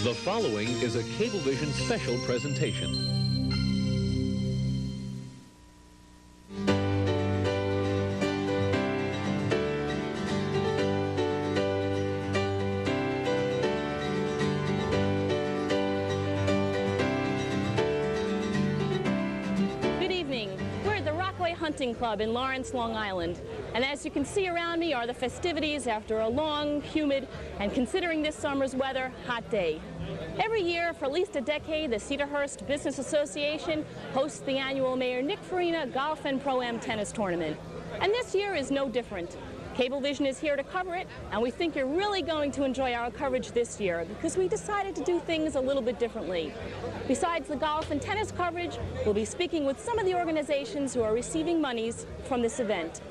The following is a Cablevision special presentation. Good evening. We're at the Rockaway Hunting Club in Lawrence, Long Island. And as you can see around me are the festivities after a long, humid, and considering this summer's weather, hot day. Every year, for at least a decade, the Cedarhurst Business Association hosts the annual Mayor Nick Farina Golf and Pro-Am Tennis Tournament. And this year is no different. Cablevision is here to cover it, and we think you're really going to enjoy our coverage this year because we decided to do things a little bit differently. Besides the golf and tennis coverage, we'll be speaking with some of the organizations who are receiving monies from this event.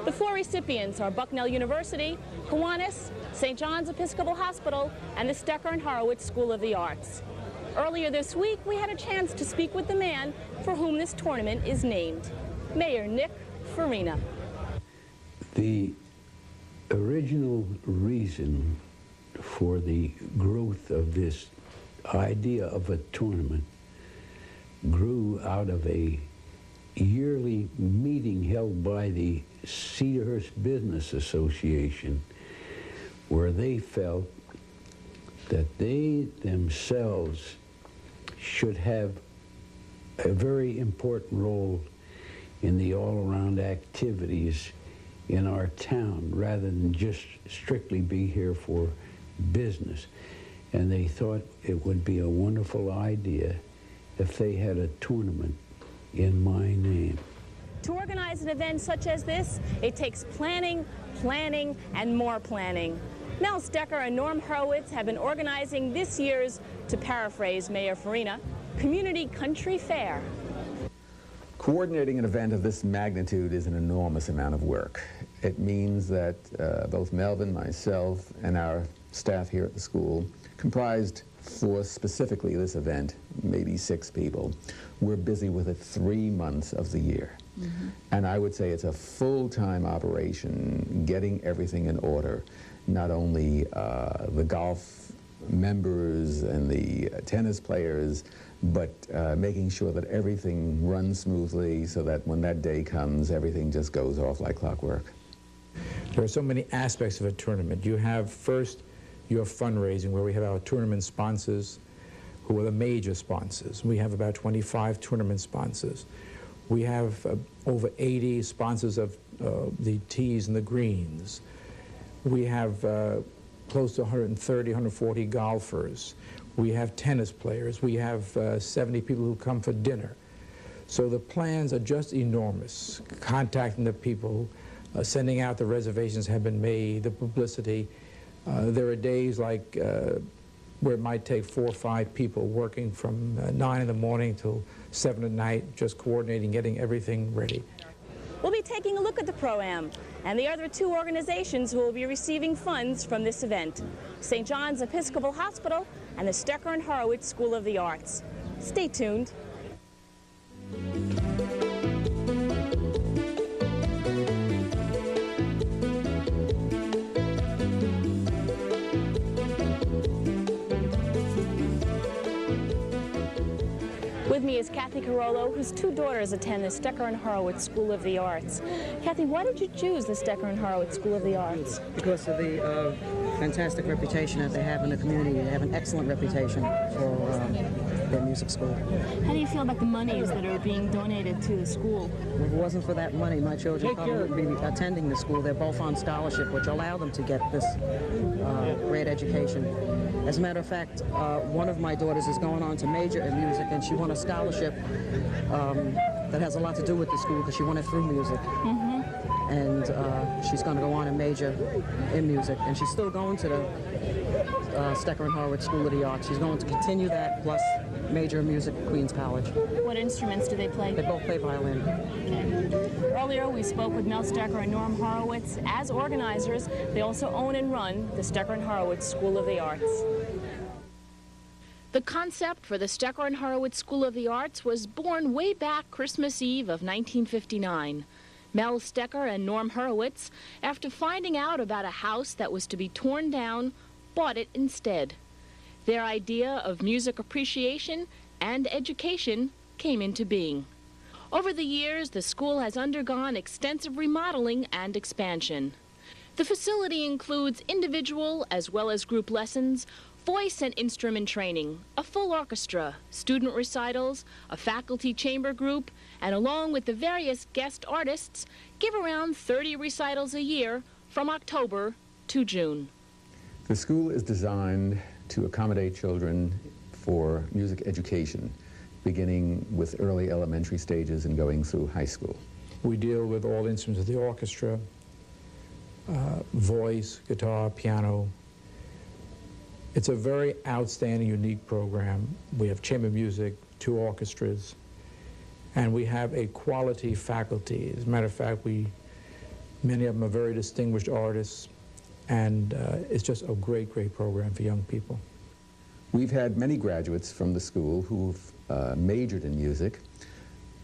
The four recipients are Bucknell University, Kiwanis, St. John's Episcopal Hospital, and the Stecher and Horowitz School of the Arts. Earlier this week, we had a chance to speak with the man for whom this tournament is named, Mayor Nick Farina. The original reason for the growth of this idea of a tournament grew out of a yearly meeting held by the Cedarhurst Business Association, where they felt that they themselves should have a very important role in the all-around activities in our town, rather than just strictly be here for business. And they thought it would be a wonderful idea if they had a tournament in my name. To organize an event such as this, it takes planning, planning, and more planning. Mel Stecher and Norm Horowitz have been organizing this year's, to paraphrase Mayor Farina, Community Country Fair. Coordinating an event of this magnitude is an enormous amount of work. It means that both Melvin, myself, and our staff here at the school, comprised for specifically this event, maybe 6 people. We're busy with it 3 months of the year. Mm-hmm. And I would say it's a full-time operation, getting everything in order, not only the golf members and the tennis players, but making sure that everything runs smoothly so that when that day comes, everything just goes off like clockwork. There are so many aspects of a tournament. You have first your fundraising, where we have our tournament sponsors, who are the major sponsors. We have about 25 tournament sponsors. We have over 80 sponsors of the tees and the greens. We have close to 130, 140 golfers. We have tennis players. We have 70 people who come for dinner. So the plans are just enormous. Contacting the people, sending out the reservations have been made, the publicity. There are days like where it might take 4 or 5 people working from 9 in the morning till 7 at night, just coordinating, getting everything ready. We'll be taking a look at the Pro-Am and the other 2 organizations who will be receiving funds from this event, St. John's Episcopal Hospital and the Stecher and Horowitz School of the Arts. Stay tuned. With me is Kathy Carollo, whose 2 daughters attend the Stecher and Horowitz School of the Arts. Kathy, why did you choose the Stecher and Horowitz School of the Arts? Because of the fantastic reputation that they have in the community. They have an excellent reputation for their music school. How do you feel about the monies that are being donated to the school? If it wasn't for that money, my children probably wouldn't be attending the school. They're both on scholarship, which allow them to get this great education. As a matter of fact, one of my daughters is going on to major in music, and she won a scholarship that has a lot to do with the school because she won it through music. Mm-hmm. And she's going to go on and major in music, and she's still going to the Stecher and Horowitz School of the Arts. She's going to continue that, plus major in music at Queens College. What instruments do they play? They both play violin. Okay. Earlier, we spoke with Mel Stecher and Norm Horowitz. As organizers, they also own and run the Stecher and Horowitz School of the Arts. The concept for the Stecher and Horowitz School of the Arts was born way back Christmas Eve of 1959. Mel Stecher and Norm Horowitz, after finding out about a house that was to be torn down, bought it instead. their idea of music appreciation and education came into being. Over the years, the school has undergone extensive remodeling and expansion. The facility includes individual as well as group lessons, voice and instrument training, a full orchestra, student recitals, a faculty chamber group, and along with the various guest artists, give around 30 recitals a year from October to June. The school is designed to accommodate children for music education, beginning with early elementary stages and going through high school. We deal with all instruments of the orchestra, voice, guitar, piano. It's a very outstanding, unique program. We have chamber music, 2 orchestras, and we have a quality faculty. As a matter of fact, many of them are very distinguished artists, and it's just a great, great program for young people. We've had many graduates from the school who've majored in music.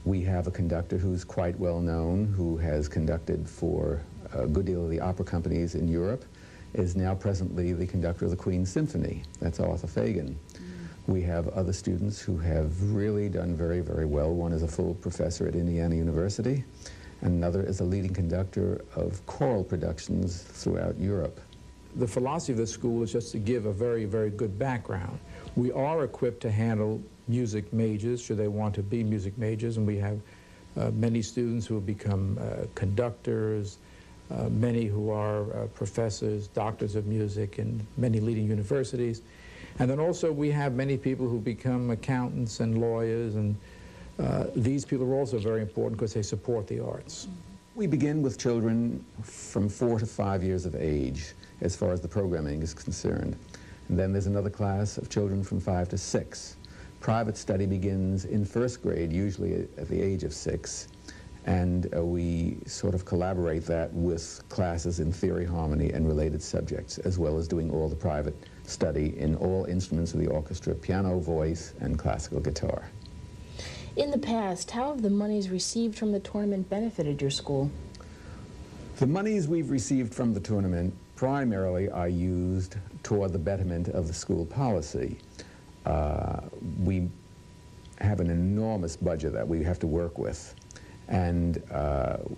We have a conductor who's quite well known, who has conducted for a good deal of the opera companies in Europe, is now presently the conductor of the Queen's Symphony. That's Arthur Fagan. We have other students who have really done very, very well. One is a full professor at Indiana University, and another is a leading conductor of choral productions throughout Europe. The philosophy of the school is just to give a very, very good background. We are equipped to handle music majors, should they want to be music majors, and we have many students who have become conductors, many who are professors, doctors of music in many leading universities. And then also we have many people who become accountants and lawyers, and these people are also very important because they support the arts. We begin with children from 4 to 5 years of age, as far as the programming is concerned. And then there's another class of children from 5 to 6. Private study begins in 1st grade, usually at the age of 6, and we sort of collaborate that with classes in theory, harmony, and related subjects, as well as doing all the private study in all instruments of the orchestra, piano, voice, and classical guitar. In the past, how have the monies received from the tournament benefited your school? The monies we've received from the tournament primarily are used toward the betterment of the school policy. We have an enormous budget that we have to work with, and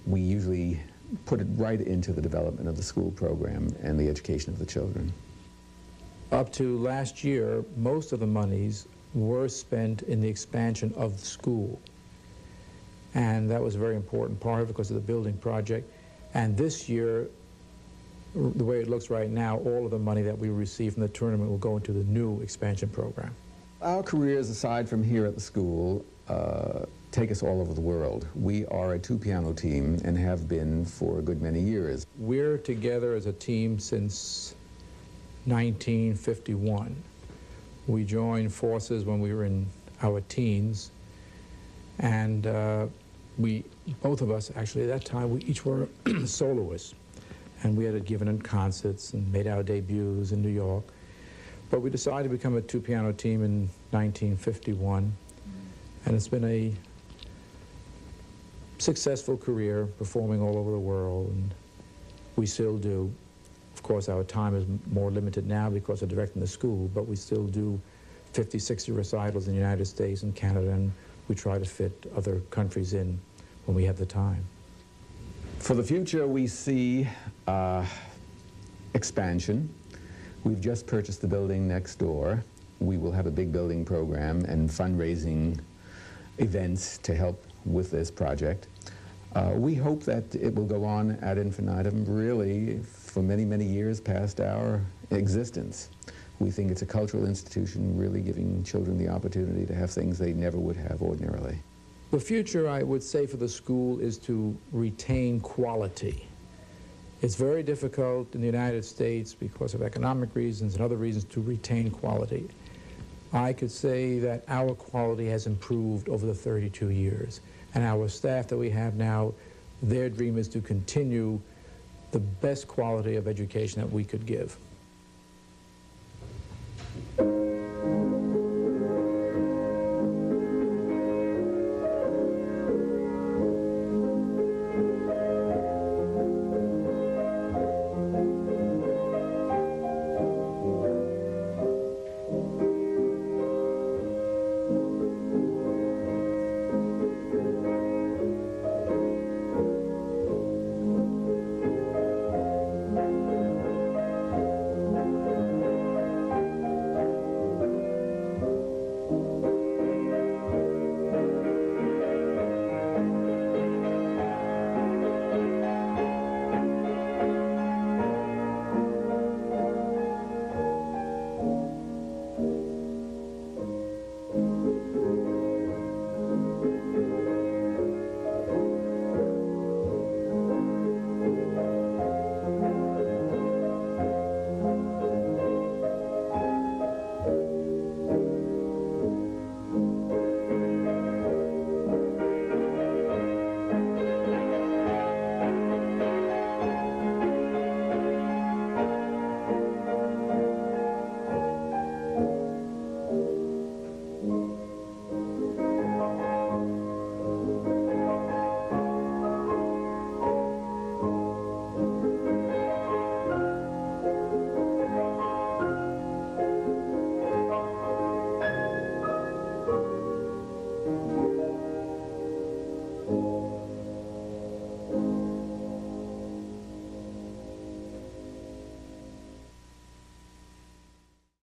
we usually put it right into the development of the school program and the education of the children. Up to last year, most of the monies were spent in the expansion of the school, and that was a very important part because of the building project. And this year, the way it looks right now, all of the money that we receive from the tournament will go into the new expansion program. Our careers, aside from here at the school, take us all over the world. We are a 2-piano team and have been for a good many years. We're together as a team since 1951. We joined forces when we were in our teens, and both of us, actually, at that time, we each were soloists, and we had given in concerts and made our debuts in New York. But we decided to become a 2-piano team in 1951, and it's been a successful career, performing all over the world, and we still do. Of course, our time is more limited now because of directing the school, but we still do 50, 60 recitals in the United States and Canada, and we try to fit other countries in when we have the time. For the future, we see expansion. We've just purchased the building next door. We will have a big building program and fundraising events to help with this project. We hope that it will go on ad infinitum, really, for many, many years past our existence. We think it's a cultural institution, really giving children the opportunity to have things they never would have ordinarily. The future, I would say, for the school is to retain quality. It's very difficult in the United States because of economic reasons and other reasons to retain quality. I could say that our quality has improved over the 32 years. And our staff that we have now, their dream is to continue the best quality of education that we could give.